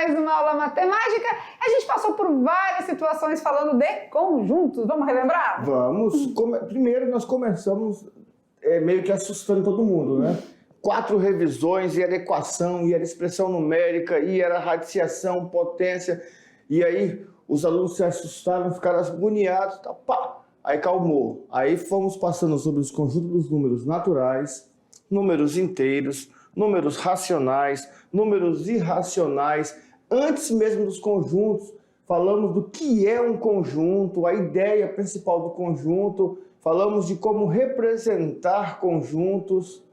mais uma aula matemática. A gente passou por várias situações falando de conjuntos. Vamos relembrar? Vamos. Primeiro nós começamos meio que assustando todo mundo, né? 4 revisões, e era equação, e era expressão numérica, e era radiciação, potência. E aí os alunos se assustaram, ficaram agoniados, tá, pá. Aí calmou. Aí fomos passando sobre os conjuntos dos números naturais, números inteiros, números racionais, números irracionais. Antes mesmo dos conjuntos, falamos do que é um conjunto, a ideia principal do conjunto, falamos de como representar conjuntos.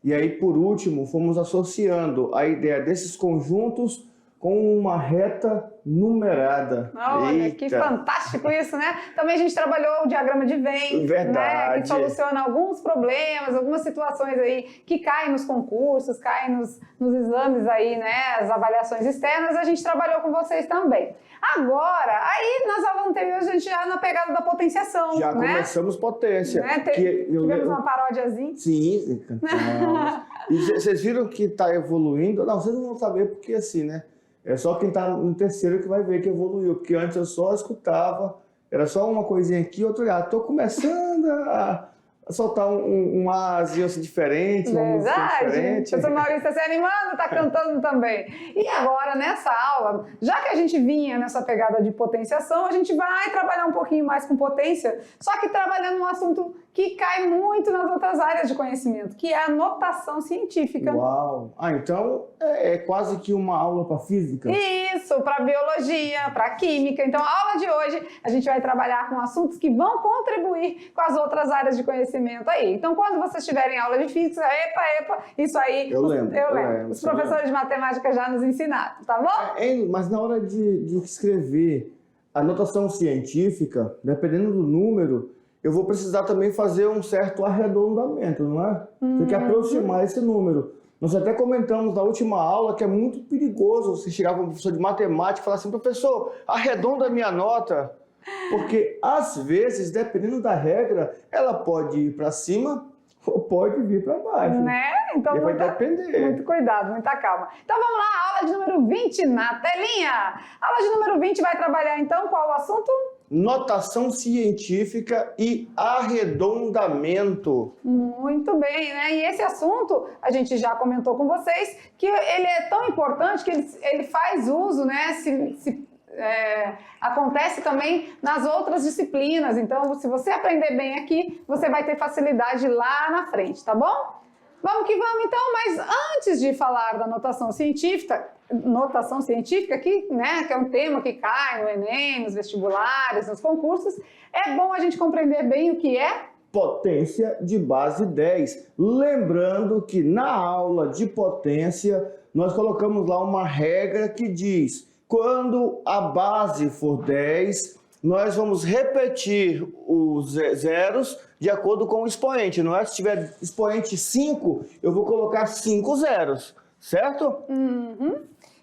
E aí, por último, fomos associando a ideia desses conjuntos com uma reta numerada. Olha, que fantástico isso, né? Também a gente trabalhou o diagrama de Venn, né? Que soluciona alguns problemas, algumas situações aí que caem nos concursos, caem nos exames aí, né? As avaliações externas, a gente trabalhou com vocês também. Agora, aí nas aulas anteriores a gente já na pegada da potenciação, já né? Começamos potência. Né? Tivemos uma paródiazinha. Sim, cantamos. E vocês viram que está evoluindo? Não, vocês não vão saber porque assim, né? É só quem está no terceiro que vai ver que evoluiu, porque antes eu só escutava, era só uma coisinha aqui, outra lá. Estou começando a soltar um azinho assim diferente, uma música diferente. Professor Maurício está se animando, está cantando também. E agora, nessa aula, já que a gente vinha nessa pegada de potenciação, a gente vai trabalhar um pouquinho mais com potência, só que trabalhando um assunto que cai muito nas outras áreas de conhecimento, que é a notação científica. Uau! Então é quase que uma aula para física. Isso, para biologia, para química. Então a aula de hoje a gente vai trabalhar com assuntos que vão contribuir com as outras áreas de conhecimento aí. Então quando vocês tiverem aula de física, epa, isso aí eu lembro. Os professores de matemática já nos ensinaram, tá bom? Mas na hora de escrever a notação científica, dependendo do número, eu vou precisar também fazer um certo arredondamento, não é? Tem que aproximar esse número. Nós até comentamos na última aula que é muito perigoso você chegar para um professor de matemática e falar assim, professor, arredonda a minha nota. Porque, às vezes, dependendo da regra, ela pode ir para cima ou pode vir para baixo. Né? Então, vai depender. Muito cuidado, muita calma. Então, vamos lá, aula de número 20 na telinha. A aula de número 20 vai trabalhar, então, qual o assunto? Notação científica e arredondamento. Muito bem, né? E esse assunto, a gente já comentou com vocês, que ele é tão importante que ele faz uso, né? Acontece também nas outras disciplinas. Então, se você aprender bem aqui, você vai ter facilidade lá na frente, tá bom? Vamos que vamos, então. Mas antes de falar da notação científica aqui, né, que é um tema que cai no Enem, nos vestibulares, nos concursos, é bom a gente compreender bem o que é potência de base 10. Lembrando que na aula de potência, nós colocamos lá uma regra que diz: quando a base for 10, nós vamos repetir os zeros de acordo com o expoente. Não é? Se tiver expoente 5, eu vou colocar 5 zeros, certo?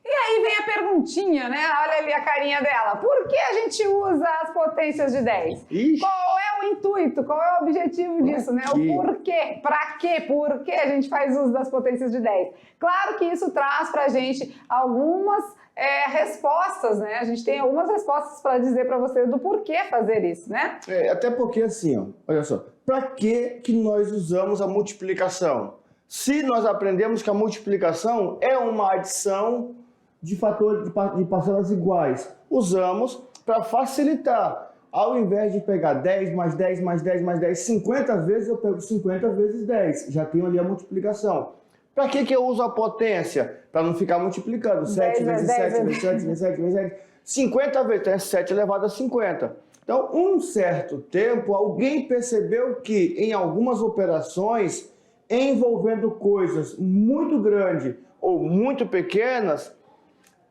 E aí vem a perguntinha, né? Olha ali a carinha dela. Por que a gente usa as potências de 10? Ixi. Qual é o intuito? Qual é o objetivo disso, né? O porquê? Pra quê? Por que a gente faz uso das potências de 10? Claro que isso traz pra gente algumas respostas, né? A gente tem algumas respostas para dizer para você do porquê fazer isso, né? Até porque assim, ó, olha só, para que nós usamos a multiplicação? Se nós aprendemos que a multiplicação é uma adição de fatores de parcelas iguais, usamos para facilitar. Ao invés de pegar 10 mais 10 mais 10 mais 10 50 vezes, eu pego 50 vezes 10. Já tenho ali a multiplicação. Para que eu uso a potência? Para não ficar multiplicando. 7 vezes 7 vezes 7 vezes 7 vezes 7. 50 vezes, então é 7 elevado a 50. Então, um certo tempo, alguém percebeu que em algumas operações envolvendo coisas muito grandes ou muito pequenas,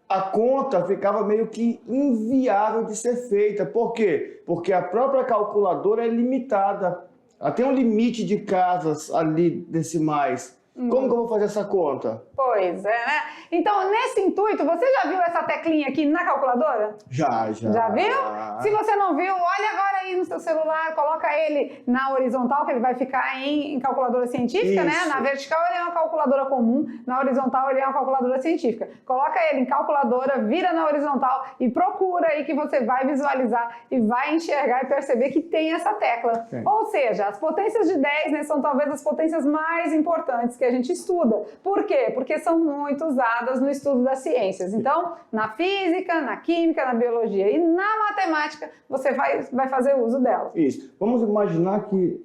a conta ficava meio que inviável de ser feita. Por quê? Porque a própria calculadora é limitada. Ela tem um limite de casas ali decimais. Como que eu vou fazer essa conta? Pois é, né? Então, nesse intuito, você já viu essa teclinha aqui na calculadora? Já. Já viu? Se você não viu, olha agora aí no seu celular, coloca ele na horizontal, que ele vai ficar em calculadora científica, né? Na vertical ele é uma calculadora comum, na horizontal ele é uma calculadora científica. Coloca ele em calculadora, vira na horizontal e procura aí que você vai visualizar e vai enxergar e perceber que tem essa tecla. Sim. Ou seja, as potências de 10, né, são talvez as potências mais importantes que a gente estuda. Por quê? Porque são muito usadas no estudo das ciências. Então, na física, na química, na biologia e na matemática, você vai fazer uso delas. Isso. Vamos imaginar que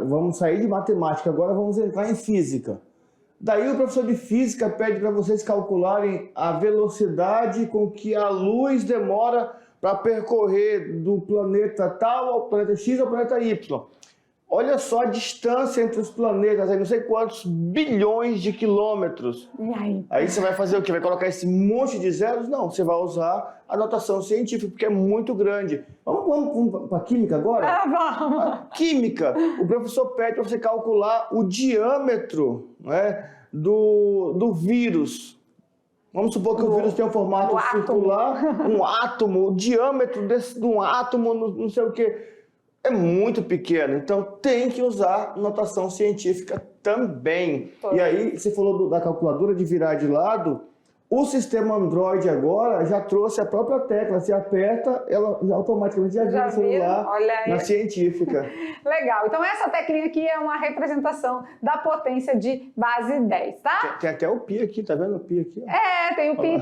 vamos sair de matemática, agora vamos entrar em física. Daí o professor de física pede para vocês calcularem a velocidade com que a luz demora para percorrer do planeta tal ao planeta X ao planeta Y. Olha só a distância entre os planetas, aí não sei quantos bilhões de quilômetros. E aí? Aí você vai fazer o quê? Vai colocar esse monte de zeros? Não, você vai usar a notação científica, porque é muito grande. Vamos para a química agora? Vamos! A química, o professor pede para você calcular o diâmetro, né, do vírus. Vamos supor que o vírus tem um formato circular, um átomo, o diâmetro de um átomo, não sei o quê. É muito pequeno, então tem que usar notação científica também. E aí, você falou da calculadora de virar de lado, o sistema Android agora já trouxe a própria tecla, você aperta, ela automaticamente já vira o celular na científica. Legal, então essa teclinha aqui é uma representação da potência de base 10, tá? Tem até o pi aqui, tá vendo o pi aqui? Tem o pi,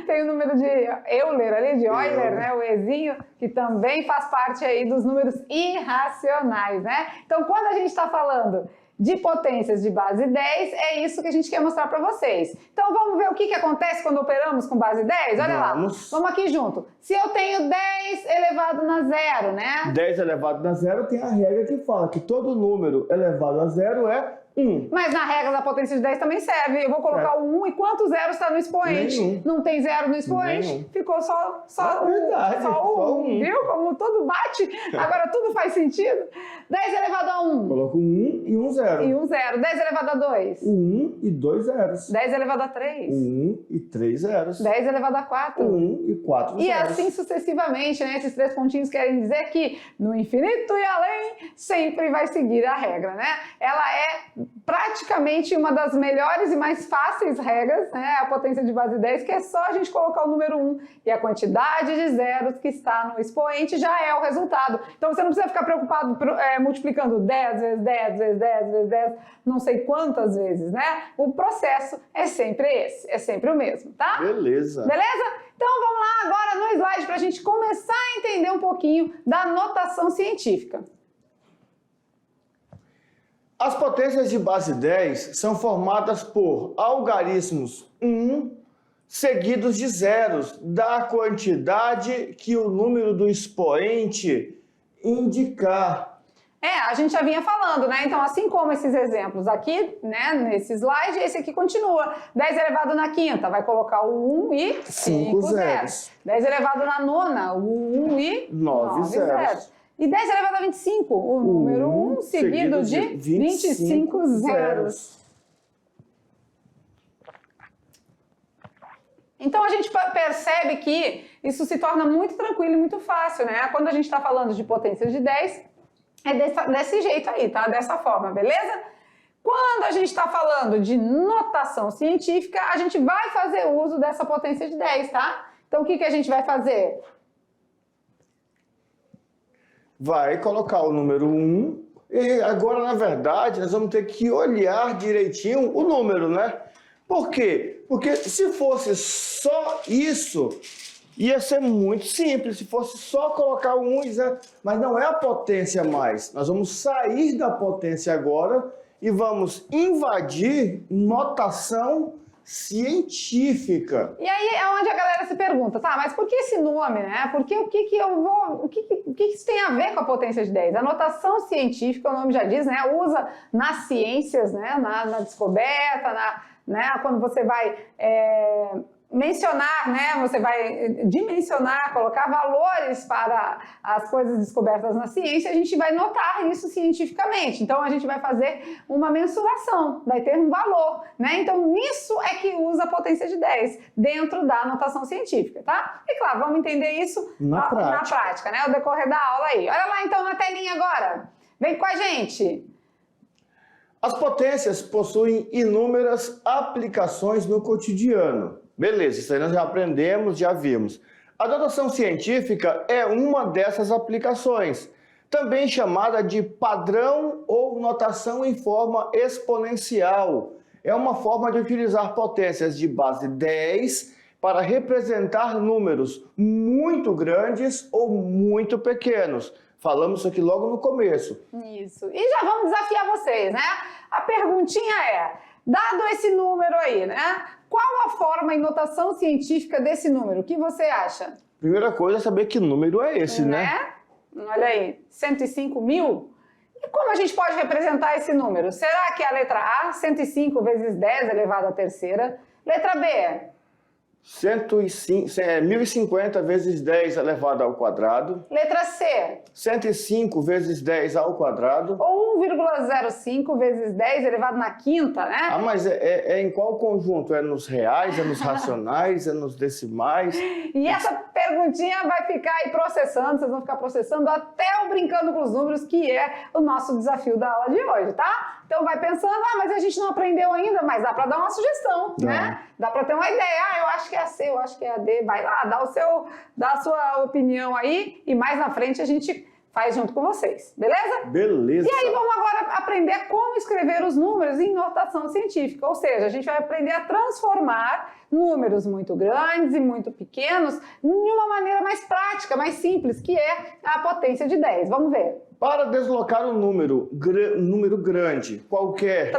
tem o número de Euler ali, de Euler, né, o Ezinho, que também faz parte aí dos números irracionais, né? Então, quando a gente está falando de potências de base 10, é isso que a gente quer mostrar para vocês. Então vamos ver o que acontece quando operamos com base 10? Olha lá, vamos aqui junto. Se eu tenho 10 elevado na zero, né? 10 elevado na zero tem a regra que fala que todo número elevado a zero é 1. Mas na regra da potência de 10 também serve. Eu vou colocar o 1 e quantos zeros está no expoente? Nenhum. Não tem zero no expoente? Nenhum. Ficou só verdade, só um. Viu como tudo bate? Agora tudo faz sentido? 10 elevado a 1. Coloca 1 e 1 zero. E 1 zero. 10 elevado a 2. 1 e 2 zeros. 10 elevado a 3. 1 e 3 zeros. 10 elevado a 4. 1 e 4 zeros. E assim sucessivamente, né? Esses 3 pontinhos querem dizer que no infinito e além sempre vai seguir a regra, né? Ela é praticamente uma das melhores e mais fáceis regras, né? A potência de base 10, que é só a gente colocar o número 1 e a quantidade de zeros que está no expoente já é o resultado. Então você não precisa ficar preocupado multiplicando 10 vezes 10 vezes 10 vezes 10, não sei quantas vezes, né? O processo é sempre esse, é sempre o mesmo, tá? Beleza. Beleza? Então vamos lá agora no slide para a gente começar a entender um pouquinho da notação científica. As potências de base 10 são formadas por algarismos 1 seguidos de zeros da quantidade que o número do expoente indicar. A gente já vinha falando, né? Então, assim como esses exemplos aqui, né, nesse slide, esse aqui continua. 10 elevado na quinta, vai colocar o 1 e 5 zeros. 10 elevado na nona, o 1 e 9 zeros. E 10 elevado a 25, o número 1 seguido de 25 zeros. Então a gente percebe que isso se torna muito tranquilo e muito fácil, né? Quando a gente está falando de potências de 10, é desse jeito aí, tá? Dessa forma, beleza? Quando a gente está falando de notação científica, a gente vai fazer uso dessa potência de 10, tá? Então o que a gente vai fazer? Vai colocar o número 1 e agora, na verdade, nós vamos ter que olhar direitinho o número, né? Por quê? Porque se fosse só isso, ia ser muito simples. Se fosse só colocar o 1 e 0, mas não é a potência mais. Nós vamos sair da potência agora e vamos invadir notação científica. E aí é onde a galera se pergunta, tá, mas por que esse nome, né? Porque o que isso tem a ver com a potência de 10? A notação científica, o nome já diz, né? Usa nas ciências, né? Na descoberta, né? Quando você vai mencionar, né? Você vai dimensionar, colocar valores para as coisas descobertas na ciência, a gente vai notar isso cientificamente. Então, a gente vai fazer uma mensuração, vai ter um valor, né? Então, nisso é que usa a potência de 10, dentro da notação científica, tá? E claro, vamos entender isso na prática, né? Ao decorrer da aula aí. Olha lá, então, na telinha agora. Vem com a gente. As potências possuem inúmeras aplicações no cotidiano. Beleza, isso aí nós já aprendemos, já vimos. A notação científica é uma dessas aplicações, também chamada de padrão ou notação em forma exponencial. É uma forma de utilizar potências de base 10 para representar números muito grandes ou muito pequenos. Falamos isso aqui logo no começo. Isso. E já vamos desafiar vocês, né? A perguntinha é, dado esse número aí, né? Qual a forma em notação científica desse número? O que você acha? Primeira coisa é saber que número é esse, né? Olha aí, 105 mil? E como a gente pode representar esse número? Será que é a letra A, 105 vezes 10 elevado à terceira? Letra B? 1050 vezes 10 elevado ao quadrado. Letra C? 105 vezes 10 ao quadrado. Ou 1,05 vezes 10 elevado na quinta, né? Ah, mas é em qual conjunto? É nos reais, é nos racionais, é nos decimais? E essa perguntinha vai ficar aí processando, vocês vão ficar processando até o Brincando com os Números, que é o nosso desafio da aula de hoje, tá? Então vai pensando, mas a gente não aprendeu ainda, mas dá para dar uma sugestão, né? Dá para ter uma ideia, eu acho que é a C, eu acho que é a D, vai lá, dá a sua opinião aí e mais na frente a gente faz junto com vocês, beleza? Beleza. E aí vamos agora aprender como escrever os números em notação científica, ou seja, a gente vai aprender a transformar números muito grandes e muito pequenos em uma maneira mais prática, mais simples, que é a potência de 10. Vamos ver. Para deslocar um número grande, qualquer,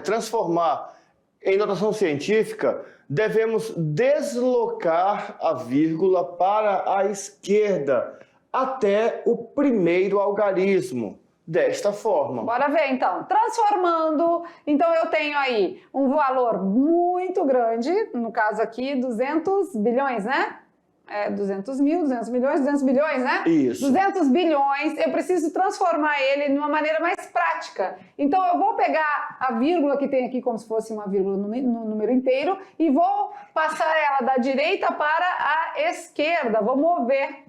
transformar em notação científica, devemos deslocar a vírgula para a esquerda até o primeiro algarismo, desta forma. Bora ver então. Transformando, então eu tenho aí um valor muito grande, no caso aqui 200 bilhões, né? 200 mil, 200 milhões, 200 bilhões, né? Isso. 200 bilhões, eu preciso transformar ele de uma maneira mais prática. Então eu vou pegar a vírgula que tem aqui como se fosse uma vírgula no número inteiro e vou passar ela da direita para a esquerda, vou mover.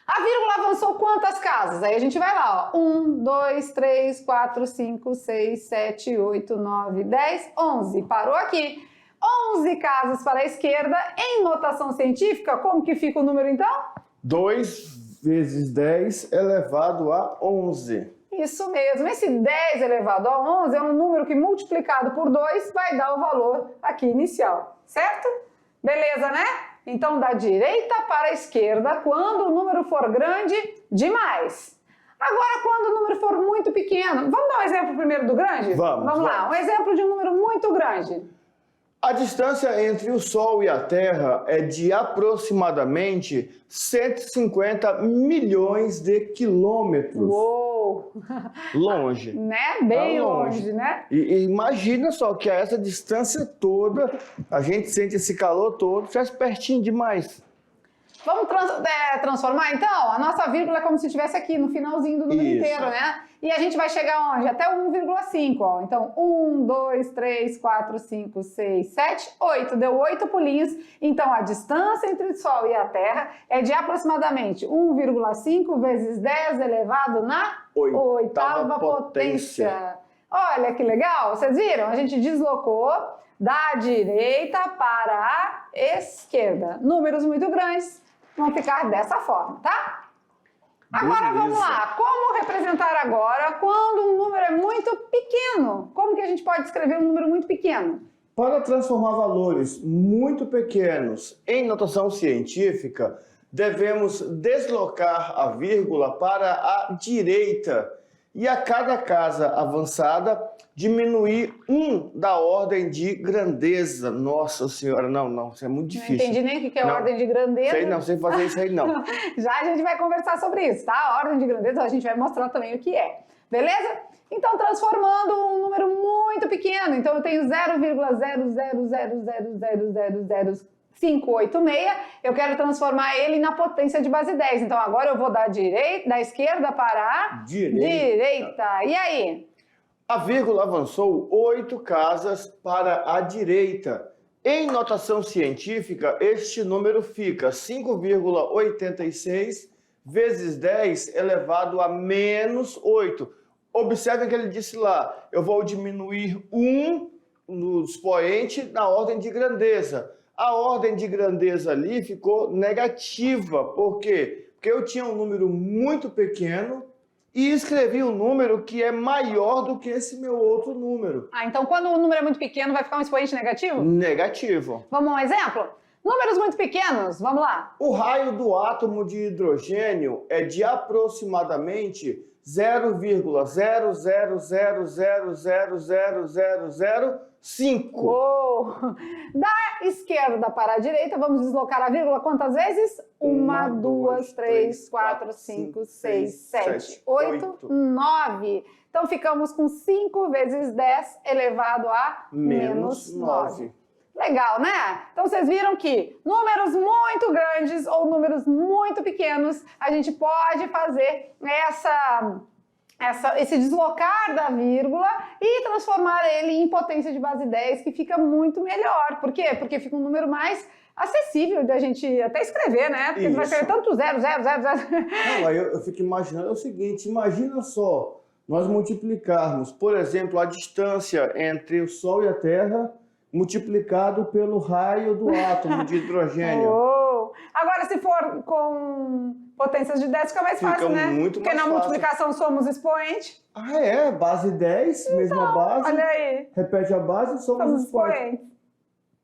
A vírgula avançou quantas casas? Aí a gente vai lá, ó. 1, 2, 3, 4, 5, 6, 7, 8, 9, 10, 11. Parou aqui. 11 casas para a esquerda. Em notação científica, como que fica o número então? 2 vezes 10 elevado a 11. Isso mesmo. Esse 10 elevado a 11 é um número que multiplicado por 2 vai dar o valor aqui inicial, certo? Beleza, né? Então, da direita para a esquerda, quando o número for grande demais. Agora, quando o número for muito pequeno, vamos dar um exemplo primeiro do grande? Vamos lá, um exemplo de um número muito grande. A distância entre o Sol e a Terra é de aproximadamente 150 milhões de quilômetros. Uou! Longe. Né? Bem longe, né? E imagina só que a essa distância toda, a gente sente esse calor todo, faz pertinho demais. Vamos transformar, então? A nossa vírgula é como se estivesse aqui no finalzinho do número inteiro, né? E a gente vai chegar onde? Até o 1,5, ó. Então, 1, 2, 3, 4, 5, 6, 7, 8. Deu 8 pulinhos. Então, a distância entre o Sol e a Terra é de aproximadamente 1,5 vezes 10 elevado na oitava potência. Olha que legal! Vocês viram? A gente deslocou da direita para a esquerda. Números muito grandes vão ficar dessa forma, tá? Agora vamos lá. Como representar agora quando um número é muito pequeno? Como que a gente pode escrever um número muito pequeno? Para transformar valores muito pequenos em notação científica, devemos deslocar a vírgula para a direita e a cada casa avançada diminuir 1 da ordem de grandeza. Nossa Senhora, não, isso é muito difícil. Não entendi nem o que é ordem de grandeza. Sei não, sei fazer isso aí não. Já a gente vai conversar sobre isso, tá? A ordem de grandeza a gente vai mostrar também o que é. Beleza? Então, transformando um número muito pequeno. Então, eu tenho 0,000000586. Eu quero transformar ele na potência de base 10. Então, agora eu vou da esquerda para a direita. E aí? A vírgula avançou 8 casas para a direita. Em notação científica, este número fica 5,86 vezes 10 elevado a menos 8. Observe que ele disse lá, eu vou diminuir 1 no expoente na ordem de grandeza. A ordem de grandeza ali ficou negativa. Por quê? Porque eu tinha um número muito pequeno e escrevi um número que é maior do que esse meu outro número. Então quando o número é muito pequeno, vai ficar um expoente negativo? Negativo. Vamos a um exemplo? Números muito pequenos, vamos lá. O raio do átomo de hidrogênio é de aproximadamente 0,000000005. Uou. Da esquerda para a direita, vamos deslocar a vírgula quantas vezes? 1, 2, 3, 4, 5, 6, 7, 8, 9. Então ficamos com 5 vezes 10 elevado a menos 9. Legal, né? Então vocês viram que números muito grandes ou números muito pequenos, a gente pode fazer esse deslocar da vírgula e transformar ele em potência de base 10, que fica muito melhor. Por quê? Porque fica um número mais acessível da gente até escrever, né? Porque você vai escrever tanto 0, 0, 0, 0. Não, aí eu fico imaginando o seguinte, imagina só, nós multiplicarmos, por exemplo, a distância entre o Sol e a Terra multiplicado pelo raio do átomo de hidrogênio. Oh. Agora, se for com potências de 10, fica mais fácil, né? Muito Porque mais na multiplicação somos expoente. Ah, é? Base 10, então, mesma base. Olha aí. Repete a base, somos expoente.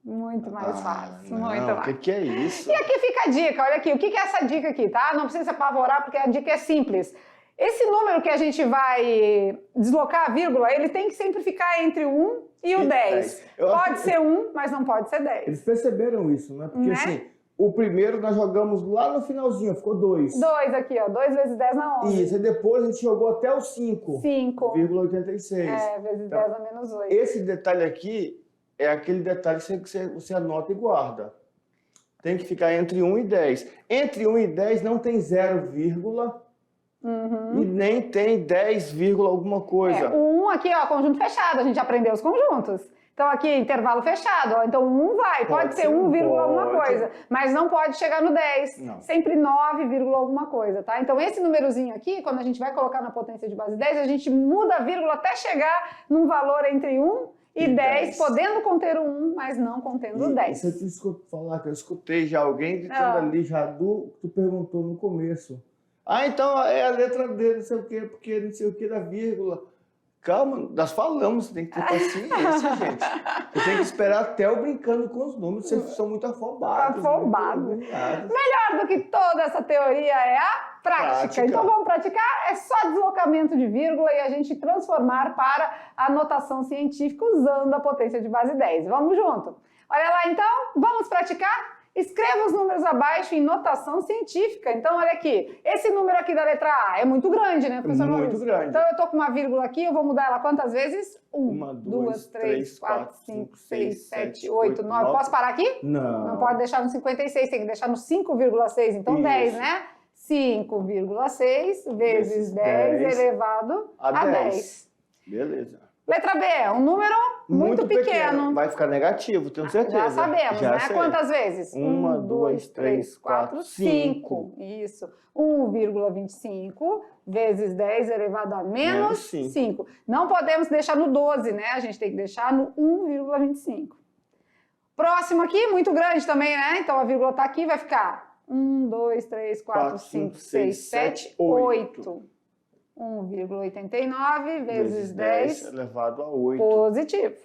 Muito mais fácil, não, muito mais. O que é isso? E aqui fica a dica, olha aqui, o que é essa dica aqui, tá? Não precisa se apavorar, porque a dica é simples. Esse número que a gente vai deslocar a vírgula, ele tem que sempre ficar entre o 1 e o 10. Pode ser 1, mas não pode ser 10. Eles perceberam isso, né? Porque assim, o primeiro nós jogamos lá no finalzinho, ficou 2. 2 aqui, ó, 2 vezes 10 na 11. Isso, e depois a gente jogou até o 5. 5,86. Vezes 10 a menos 8. Esse detalhe aqui é aquele detalhe que você anota e guarda. Tem que ficar entre 1 e 10. Entre 1 e 10 não tem 0, e nem tem 10, alguma coisa. O 1 aqui, ó, conjunto fechado, a gente aprendeu os conjuntos. Então aqui, intervalo fechado, ó, então 1 vai, pode ser 1, alguma coisa, mas não pode chegar no 10, sempre 9, alguma coisa, tá? Então esse númerozinho aqui, quando a gente vai colocar na potência de base 10, a gente muda a vírgula até chegar num valor entre 1 e 10, podendo conter o 1, mas não contendo o 10. Você falar que eu escutei já alguém gritando ali, tu perguntou no começo. Então é a letra D, não sei o quê, porque não sei o quê da vírgula. Calma, nós falamos, você tem que ter paciência, gente. Você tem que esperar até eu brincando com os números, vocês são muito afobados. Melhor do que toda essa teoria é a prática. Então vamos praticar? É só deslocamento de vírgula e a gente transformar para a notação científica usando a potência de base 10. Vamos junto? Olha lá então, vamos praticar? Escreva os números abaixo em notação científica. Então, olha aqui. Esse número aqui da letra A é muito grande, né, professor Maurício? Muito grande. Então, eu estou com uma vírgula aqui, eu vou mudar ela quantas vezes? 1, 2, 3, 4, 5, 6, 7, 8, 9. Posso parar aqui? Não. Não pode deixar no 56, tem que deixar no 5,6. Então, isso. 10, né? 5,6 vezes 10 elevado a 10. Beleza. Letra B, um número muito pequeno. Vai ficar negativo, tenho certeza. Já sabemos, né? Sei. Quantas vezes? 1, 2, 3, 4, 5. Isso. 1,25 vezes 10 elevado a menos 5. Não podemos deixar no 12, né? A gente tem que deixar no 1,25. Próximo aqui, muito grande também, né? Então a vírgula está aqui, vai ficar 1, 2, 3, 4, 5, 6, 7, 8. 1,89 vezes 10 elevado a 8. Positivo.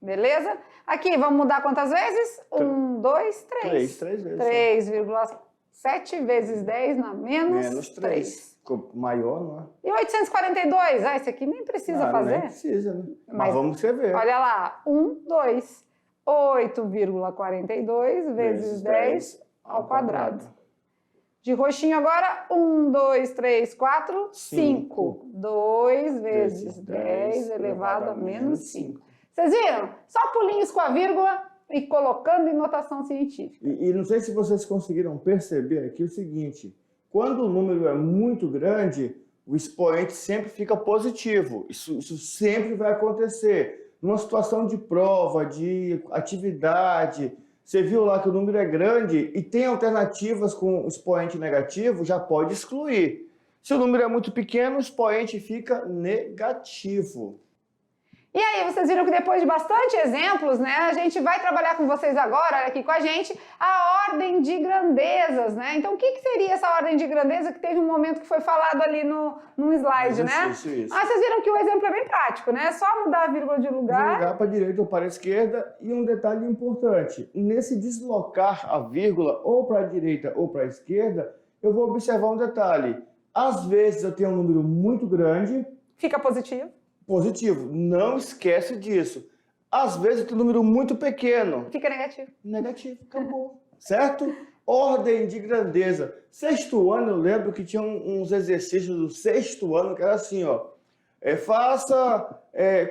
Beleza? Aqui, vamos mudar quantas vezes? 1, 2, 3. 3 vezes. 3,7 vezes 10 na menos 3. Ficou maior, não é? E 842? Esse aqui nem precisa fazer. Nem precisa, né? Mas vamos escrever. Olha lá. 1, 2. 8,42 vezes 10 ao quadrado. De roxinho agora, 1, 2, 3, 4, 5. 2 vezes 10 elevado a menos 5. Vocês viram? Só pulinhos com a vírgula e colocando em notação científica. E não sei se vocês conseguiram perceber aqui o seguinte, quando o número é muito grande, o expoente sempre fica positivo. Isso sempre vai acontecer. Numa situação de prova, de atividade, você viu lá que o número é grande e tem alternativas com expoente negativo, já pode excluir. Se o número é muito pequeno, o expoente fica negativo. E aí, vocês viram que depois de bastante exemplos, né, a gente vai trabalhar com vocês agora, olha aqui com a gente, a ordem de grandezas, né? Então, o que seria essa ordem de grandeza que teve um momento que foi falado ali no slide, né? Isso. Ah, vocês viram que o exemplo é bem prático, né? É só mudar a vírgula de lugar. De lugar para a direita ou para a esquerda. E um detalhe importante, nesse deslocar a vírgula ou para a direita ou para a esquerda, eu vou observar um detalhe. Às vezes eu tenho um número muito grande. Fica positivo. Positivo, não esquece disso. Às vezes tem um número muito pequeno. Fica negativo. Negativo, acabou. Certo? Ordem de grandeza. Sexto ano, eu lembro que tinha uns exercícios do sexto ano que era assim, ó.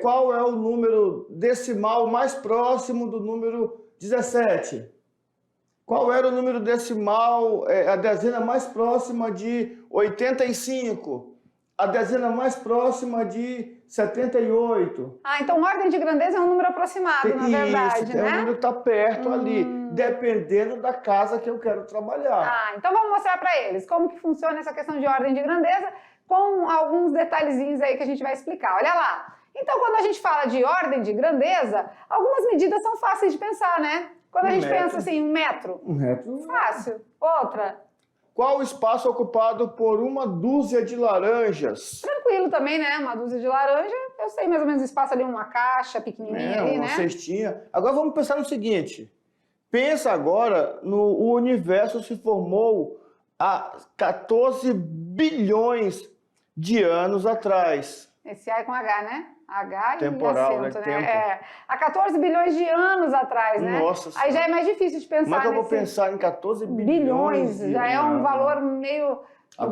Qual é o número decimal mais próximo do número 17? Qual era o número decimal, a dezena mais próxima de 85? A dezena mais próxima de 78. Ah, então ordem de grandeza é um número aproximado, na verdade, né? É um número que está perto ali, dependendo da casa que eu quero trabalhar. Ah, então vamos mostrar para eles como que funciona essa questão de ordem de grandeza, com alguns detalhezinhos aí que a gente vai explicar. Olha lá. Então, quando a gente fala de ordem de grandeza, algumas medidas são fáceis de pensar, né? Quando a gente pensa assim, 1 metro. 1 metro. Fácil. Outra. Qual o espaço ocupado por uma dúzia de laranjas? Tranquilo também, né? Uma dúzia de laranja, eu sei mais ou menos o espaço ali, uma caixa pequenininha ali, uma né? cestinha. Agora vamos pensar no seguinte. Pensa agora o universo se formou há 14 bilhões de anos atrás. Esse A é com H, né? H temporal, e acento, né? É. Há 14 bilhões de anos atrás, né? Nossa Aí já é mais difícil de pensar. Como é que eu vou pensar em 14 bilhões? Já é um valor meio...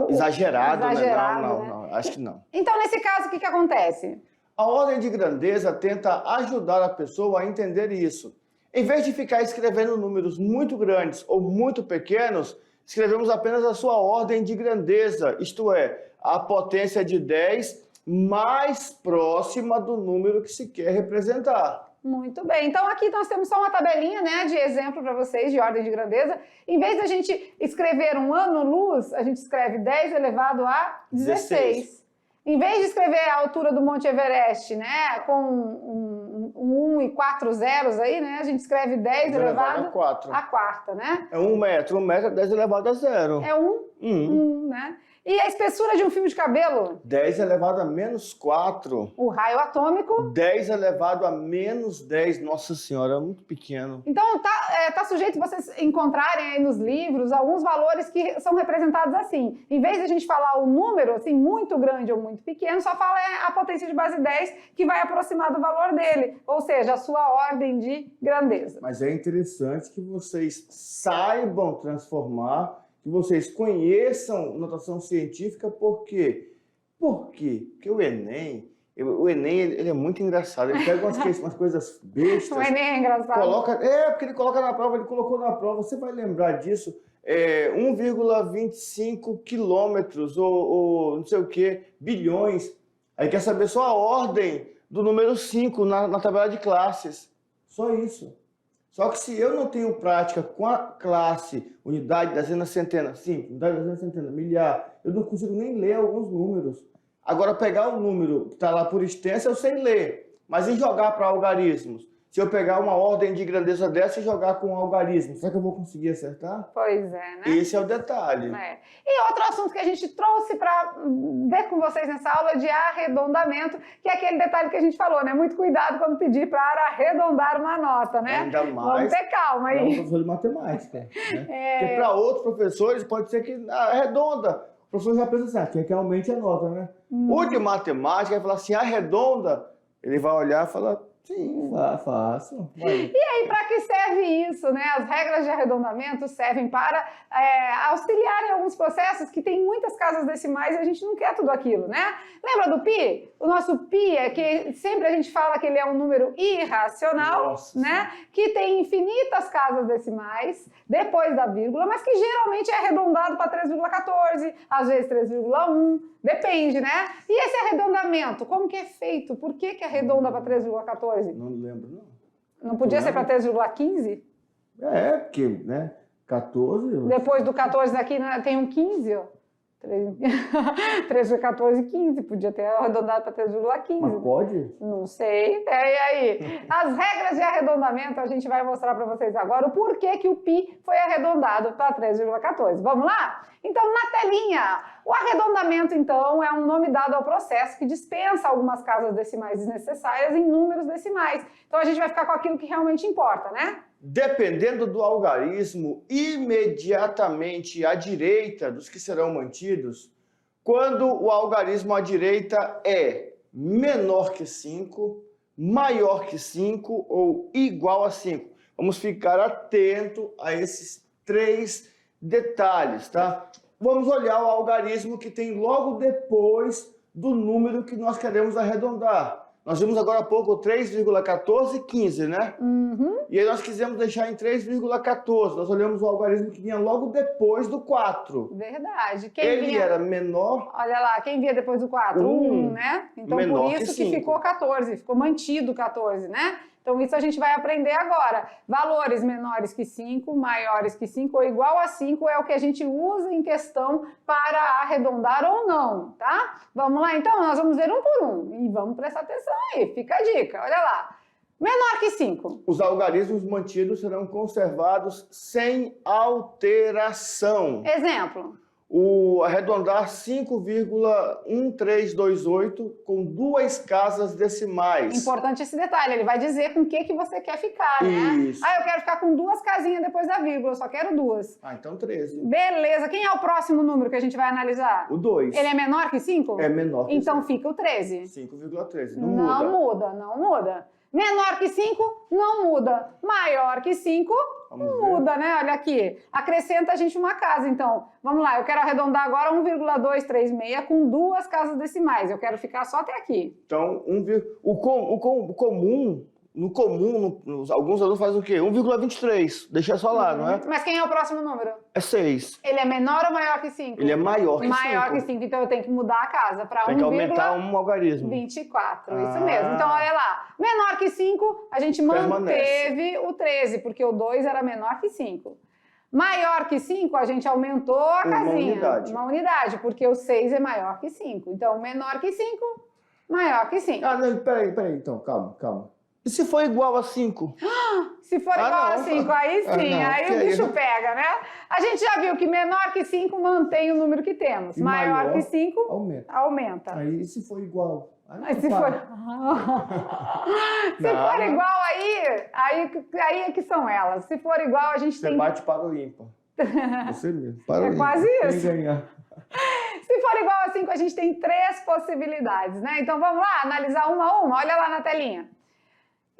Exagerado, né? Não, não, acho que não. Então, nesse caso, o que acontece? A ordem de grandeza tenta ajudar a pessoa a entender isso. Em vez de ficar escrevendo números muito grandes ou muito pequenos, escrevemos apenas a sua ordem de grandeza, isto é, a potência de 10 mais próxima do número que se quer representar. Muito bem. Então, aqui nós temos só uma tabelinha, né, de exemplo para vocês, de ordem de grandeza. Em vez de a gente escrever um ano-luz, a gente escreve 10 elevado a 16. Em vez de escrever a altura do Monte Everest, né, com um 1 e 4 zeros aí, né, a gente escreve 10 elevado a quarta, né? É 1 metro. 1 metro é 10 elevado a 0. É 1, né? E a espessura de um fio de cabelo? 10 elevado a menos 4. O raio atômico? 10 elevado a menos 10. Nossa Senhora, é muito pequeno. Então, tá sujeito vocês encontrarem aí nos livros alguns valores que são representados assim. Em vez de a gente falar o número, assim, muito grande ou muito pequeno, só fala a potência de base 10, que vai aproximar do valor dele. Ou seja, a sua ordem de grandeza. Mas é interessante que vocês saibam transformar, que vocês conheçam notação científica, por quê? Por quê? Porque o Enem, ele é muito engraçado. Ele pega umas coisas bestas. O Enem é engraçado. Porque ele coloca na prova, ele colocou na prova, você vai lembrar disso, 1,25 quilômetros ou não sei o que, bilhões. Aí quer saber só a ordem do número 5 na tabela de classes. Só isso. Só que se eu não tenho prática com a classe, unidade, dezena, centena, unidade, dezena, centena, milhar, eu não consigo nem ler alguns números. Agora, pegar o número que está lá por extenso, eu sei ler. Mas e jogar para algarismos? Se eu pegar uma ordem de grandeza dessa e jogar com algarismo, será que eu vou conseguir acertar? Pois é, né? Esse é o detalhe. É. E outro assunto que a gente trouxe para ver com vocês nessa aula é de arredondamento, que é aquele detalhe que a gente falou, né? Muito cuidado quando pedir para arredondar uma nota, né? Ainda mais. Vamos ter calma aí. É um professor de matemática. Né? Porque para outros professores pode ser que arredonda. O professor já pensa assim, aqui é que aumente a nota, né? O de matemática vai falar assim, arredonda, ele vai olhar e falar, Sim, faço. Vai. E aí, para que serve isso, né? As regras de arredondamento servem para auxiliar em alguns processos que tem muitas casas decimais e a gente não quer tudo aquilo, né? Lembra do pi? O nosso pi é que sempre a gente fala que ele é um número irracional, Nossa, né? Que tem infinitas casas decimais depois da vírgula, mas que geralmente é arredondado para 3,14, às vezes 3,1, depende, né? E esse arredondamento, como que é feito? Por que arredonda para 3,14? Não lembro, não. Não podia ser para 3,15? Porque, né? 14. Depois do 14 aqui né, tem um 15, ó. 3,14 e 15. Podia ter arredondado para 3,15. Mas pode? Não sei. E aí? As regras de arredondamento a gente vai mostrar para vocês agora o porquê que o pi foi arredondado para 3,14. Vamos lá? Então, na telinha, o arredondamento, então, é um nome dado ao processo que dispensa algumas casas decimais desnecessárias em números decimais. Então, a gente vai ficar com aquilo que realmente importa, né? Dependendo do algarismo, imediatamente à direita dos que serão mantidos, quando o algarismo à direita é menor que 5, maior que 5 ou igual a 5. Vamos ficar atento a esses 3 detalhes, tá? Vamos olhar o algarismo que tem logo depois do número que nós queremos arredondar. Nós vimos agora há pouco 3,1415, né? Uhum. E aí nós quisemos deixar em 3,14. Nós olhamos o algarismo que vinha logo depois do 4. Verdade. Ele era menor. Olha lá, quem via depois do 4? 1, né? Então, menor por isso que que ficou 14, ficou mantido 14, né? Então, isso a gente vai aprender agora. Valores menores que 5, maiores que 5 ou igual a 5 é o que a gente usa em questão para arredondar ou não, tá? Vamos lá, então? Nós vamos ver um por um e vamos prestar atenção aí. Fica a dica, olha lá. Menor que 5. Os algarismos mantidos serão conservados sem alteração. Exemplo. O arredondar 5,1328 com 2 casas decimais. Importante esse detalhe, ele vai dizer com o que você quer ficar, né? Isso. Eu quero ficar com 2 casinhas depois da vírgula, eu só quero 2. Então 13. Beleza, quem é o próximo número que a gente vai analisar? O 2. Ele é menor que 5? É menor que então 5. fica o 13. 5,13. Não muda. Menor que 5, não muda. Maior que 5, muda, né? Olha aqui. Acrescenta a gente uma casa. Então, vamos lá. Eu quero arredondar agora 1,236 com 2 casas decimais. Eu quero ficar só até aqui. Então, no comum, alguns alunos fazem o quê? 1,23. Deixa só lá, não é? Mas quem é o próximo número? É 6. Ele é menor ou maior que 5? Ele é maior que 5. Maior que 5, então eu tenho que mudar a casa para 1,24. Tem que aumentar um algarismo. Isso mesmo. Então, olha lá. Menor que 5, a gente manteve o 13, porque o 2 era menor que 5. Maior que 5, a gente aumentou a casinha. Uma unidade, porque o 6 é maior que 5. Então, menor que 5, maior que 5. Não, peraí. Então, calma. E se for igual a 5? Se for igual a 5, aí sim, aí o bicho pega, né? A gente já viu que menor que 5 mantém o número que temos. Maior que 5, aumenta. Aí se for igual? Se for igual, aí é que são elas. Se for igual, a gente tem... Você bate para o ímpar. Você mesmo. É quase isso. Quem ganhar. Se for igual a 5, a gente tem 3 possibilidades, né? Então vamos lá, analisar uma a uma. Olha lá na telinha.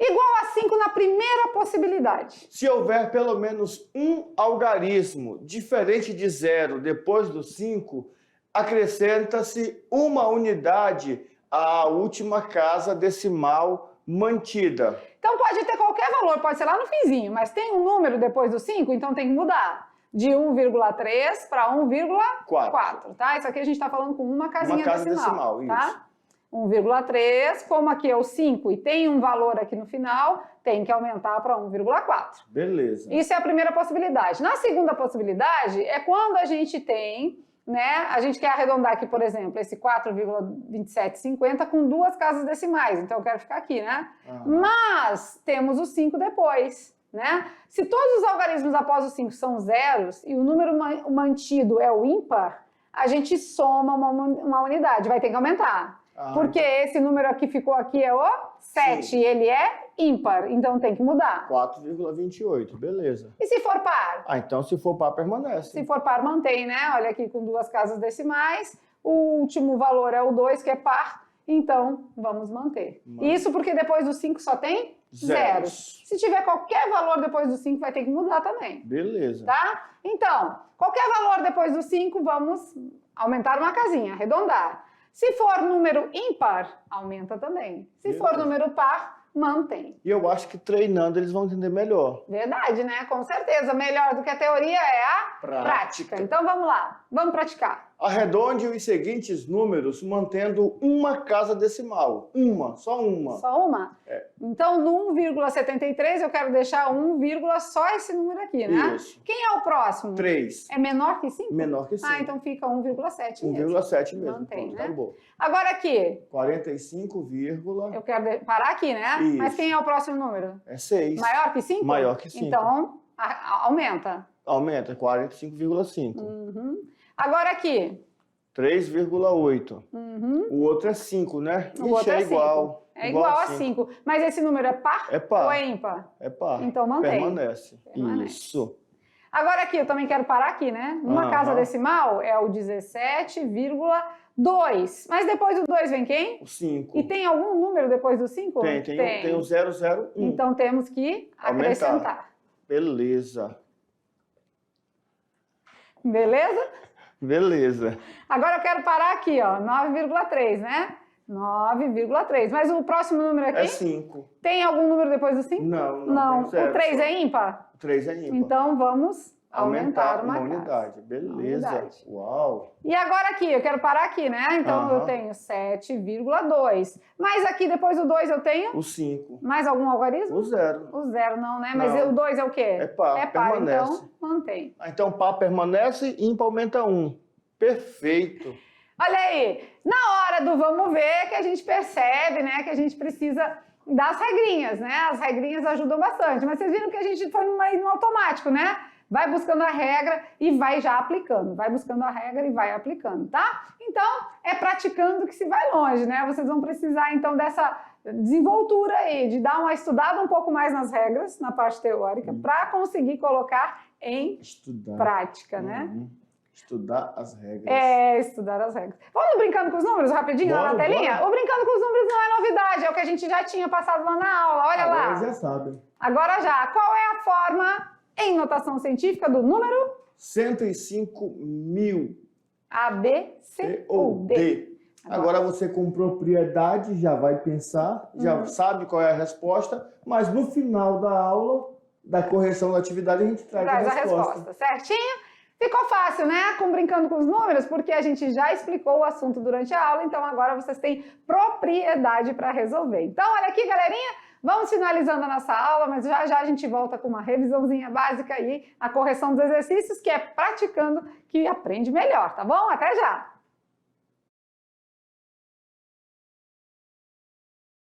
Igual a 5 na primeira possibilidade. Se houver pelo menos um algarismo diferente de 0 depois do 5, acrescenta-se uma unidade à última casa decimal mantida. Então pode ter qualquer valor, pode ser lá no finzinho, mas tem um número depois do 5, então tem que mudar. De 1,3 para 1,4, tá? Isso aqui a gente está falando com uma casinha decimal, tá? Isso. 1,3, como aqui é o 5 e tem um valor aqui no final, tem que aumentar para 1,4. Beleza. Isso é a primeira possibilidade. Na segunda possibilidade é quando a gente tem, né, a gente quer arredondar aqui, por exemplo, esse 4,2750 com 2 casas decimais. Então eu quero ficar aqui, né? Mas temos o 5 depois, né? Se todos os algarismos após o 5 são zeros e o número mantido é o ímpar, a gente soma uma unidade, vai ter que aumentar. Porque esse número aqui ficou aqui é o 7, e ele é ímpar, então tem que mudar. 4,28, beleza. E se for par? Então se for par, permanece. Se for par, mantém, né? Olha aqui com 2 casas decimais, o último valor é o 2, que é par, então vamos manter. Manter. Isso porque depois do 5 só tem zeros. Se tiver qualquer valor depois do 5, vai ter que mudar também. Beleza. Tá? Então, qualquer valor depois do 5, vamos aumentar uma casinha, arredondar. Se for número ímpar, aumenta também. Se for número par, mantém. E eu acho que treinando eles vão entender melhor. Verdade, né? Com certeza. Melhor do que a teoria é a prática. Então vamos lá, vamos praticar. Arredonde os seguintes números mantendo uma casa decimal. Uma, só uma. Só uma? É. Então, no 1,73 eu quero deixar 1, só esse número aqui, né? Isso. Quem é o próximo? 3. É menor que 5? Menor que 5. Ah, então fica 1,7 mesmo. 1,7 mesmo. Mantém, Pronto, né? acabou. Agora aqui, 45, eu quero parar aqui, né? Isso. Mas quem é o próximo número? é 6. Maior que 5? Maior que 5. Então, aumenta. Aumenta, 45,5. Uhum. Agora aqui. 3,8. Uhum. O outro é 5, né? O outro é 5. igual. É igual a 5. Mas esse número é par? É par. Ou é ímpar? É par. Então mantém. Permanece. Isso. Agora aqui, eu também quero parar aqui, né? Uma casa decimal é o 17,2. Mas depois do 2 vem quem? O 5. E tem algum número depois do 5? Tem o 001. Então temos que acrescentar. Beleza. Beleza? Beleza. Agora eu quero parar aqui, ó, 9,3, né? 9,3. Mas o próximo número aqui? É 5. Tem algum número depois do 5? Não. O 3 é ímpar? O 3 é ímpar. Então vamos aumentar uma unidade. Beleza. Uma unidade. Uau. E agora aqui, eu quero parar aqui, né? Então eu tenho 7,2. Mas aqui depois do 2 eu tenho? O 5. Mais algum algarismo? O 0. O 0 não, né? Mas Não. o 2 é o quê? É par, É par, permanece. então mantém. Então par permanece e ímpar aumenta 1. Perfeito. Olha aí, na hora do vamos ver que a gente percebe, né, que a gente precisa das regrinhas, né? As regrinhas ajudam bastante, mas vocês viram que a gente foi no automático, né? Vai buscando a regra e vai já aplicando. Vai buscando a regra e vai aplicando, tá? Então, é praticando que se vai longe, né? Vocês vão precisar, então, dessa desenvoltura aí, de dar uma estudada um pouco mais nas regras, na parte teórica, para conseguir colocar em prática, né? Estudar as regras. É, estudar as regras. Vamos brincando com os números rapidinho lá na telinha? Bora. O brincando com os números não é novidade, é o que a gente já tinha passado lá na aula. Olha lá. Agora já sabem. Agora já. Qual é a forma em notação científica do número? 105.000. A, B, C ou D. Agora você com propriedade já vai pensar, já sabe qual é a resposta, mas no final da aula, da correção da atividade, a gente traz a resposta. Certinho? Ficou fácil, né? Com brincando com os números, porque a gente já explicou o assunto durante a aula, então agora vocês têm propriedade para resolver. Então, olha aqui, galerinha, vamos finalizando a nossa aula, mas já já a gente volta com uma revisãozinha básica aí, a correção dos exercícios, que é praticando que aprende melhor, tá bom? Até já!